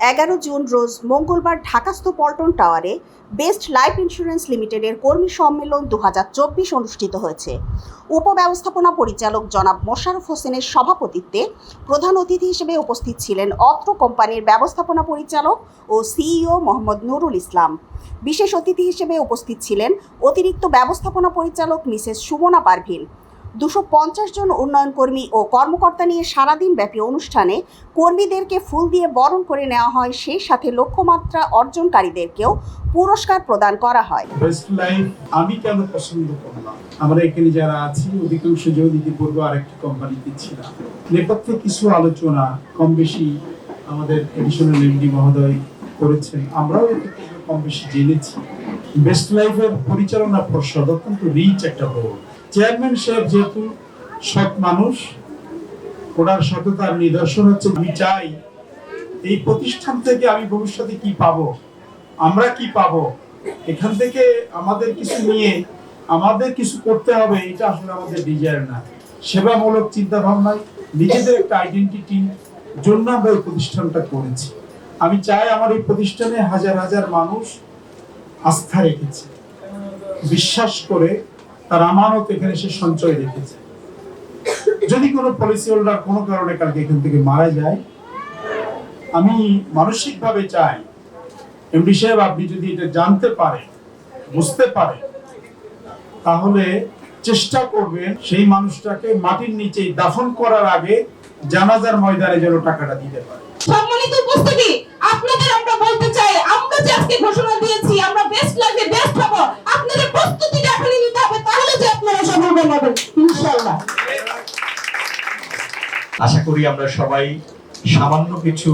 11 June রোজ মঙ্গলবার ঢাকাস্থ পল্টন টাওয়ারে best life insurance লিমিটেডের কর্মী সম্মেলন 2024 অনুষ্ঠিত হয়েছে। উপব্যবস্থাপনা পরিচালক জনাব মোশাররফ হোসেনের সভাপতিত্বে প্রধান অতিথি হিসেবে উপস্থিত ছিলেন অত্র কোম্পানির ব্যবস্থাপনা পরিচালক ও সিইও মোহাম্মদ নুরুল ইসলাম। বিশেষ অতিথি হিসেবে উপস্থিত ছিলেন অতিরিক্ত ব্যবস্থাপনা পরিচালক মিসেস সুমনা পারভিন। 250 জন উন্নয়ন কর্মী ও কর্মকর্তা নিয়ে সারাদিন ব্যাপী অনুষ্ঠানে কর্মীদেরকে ফুল দিয়ে বরণ করে নেওয়া হয়, সেই সাথে লক্ষ্যমাত্রা অর্জনকারীদেরকেও পুরস্কার প্রদান করা হয়। বেস্ট লাইফ আমি কেন পছন্দ করলাম, আমরা এখানে যারা আছি অধিকাংশ জন ইতিপূর্বে আরেকটি কোম্পানিতে ছিলাম। নেপথ্যে কিছু আলোচনা কম বেশি আমাদের এডিশনাল এমডি মহোদয় করেছেন, আমরাও এতে কম বেশি জেনেছি। বেস্ট লাইফের পরিচালনা পর্ষদ অত্যন্ত রিচ একটা বোর্ড। চেয়ারম্যান সাহেব যেহেতু সৎ মানুষ, ওনার সততার নিদর্শন হচ্ছে আমি চাই এই প্রতিষ্ঠান থেকে আমি ভবিষ্যতে কি পাবো, আমরা কি পাবো, এখান থেকে আমাদের কিছু নিয়ে আমাদের কিছু করতে হবে, এটা আসলে আমাদের ডিজায়ার না। সেবামূলক চিন্তা ভাবনায় নিজেদের একটা আইডেন্টিটির জন্য আমরা এই প্রতিষ্ঠানটা করেছি। আমি চাই আমার এই প্রতিষ্ঠানে হাজার হাজার মানুষ আস্থা রেখেছে, বিশ্বাস করে তার আমানত এখানে সে সঞ্চয় রেখেছে। যদি কোনো পলিসি হোল্ডার কোনো কারণে কালকে এখান থেকে মারা যায়, আমি মানসিকভাবে চাই এমডি সাহেব আপনি যদি এটা জানতে পারে, বুঝতে পারে, তাহলে চেষ্টা করবেন সেই মানুষটাকে মাটির নিচে দাফন করার আগে জানাজার ময়দানে যেন টাকাটা দিতে পারে। সম্মানিত উপস্থিতি, আপনাদের আমরা বলতে চাই, আমরা যে আজকে ঘোষণা দিয়েছি আমরা বেস্ট লাইফে বেস্ট হব, আপনাদের প্রস্তুতিটা এখনই নিতে হবে, তাহলে যে আপনারা সফল হবেন ইনশাআল্লাহ। আশা করি আমরা সবাই সামান্য কিছু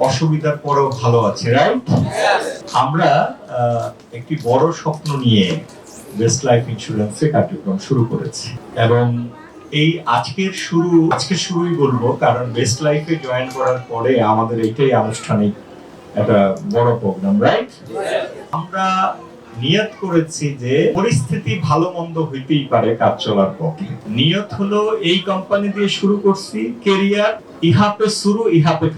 অসুবিধার পরেও ভালো আছি, রাইট? আমরা একটি বড় স্বপ্ন নিয়ে বেস্ট লাইফ ইন্স্যুরেন্সের কার্যক্রম শুরু করেছি এবং এই আজকের শুরুই বলবো, কারণ বেস্ট লাইফে জয়েন করার পরে আমাদের এইটাই আনুষ্ঠানিক একটা বড় প্রোগ্রাম, রাইট? আমরা নিয়ত করেছি যে পরিস্থিতি ভালো মন্দ হইতেই পারে কাজ চলার পক্ষে। নিয়ত হলো এই কোম্পানি দিয়ে শুরু করছি, কেরিয়ার ইহা পে শুরু ইহা পে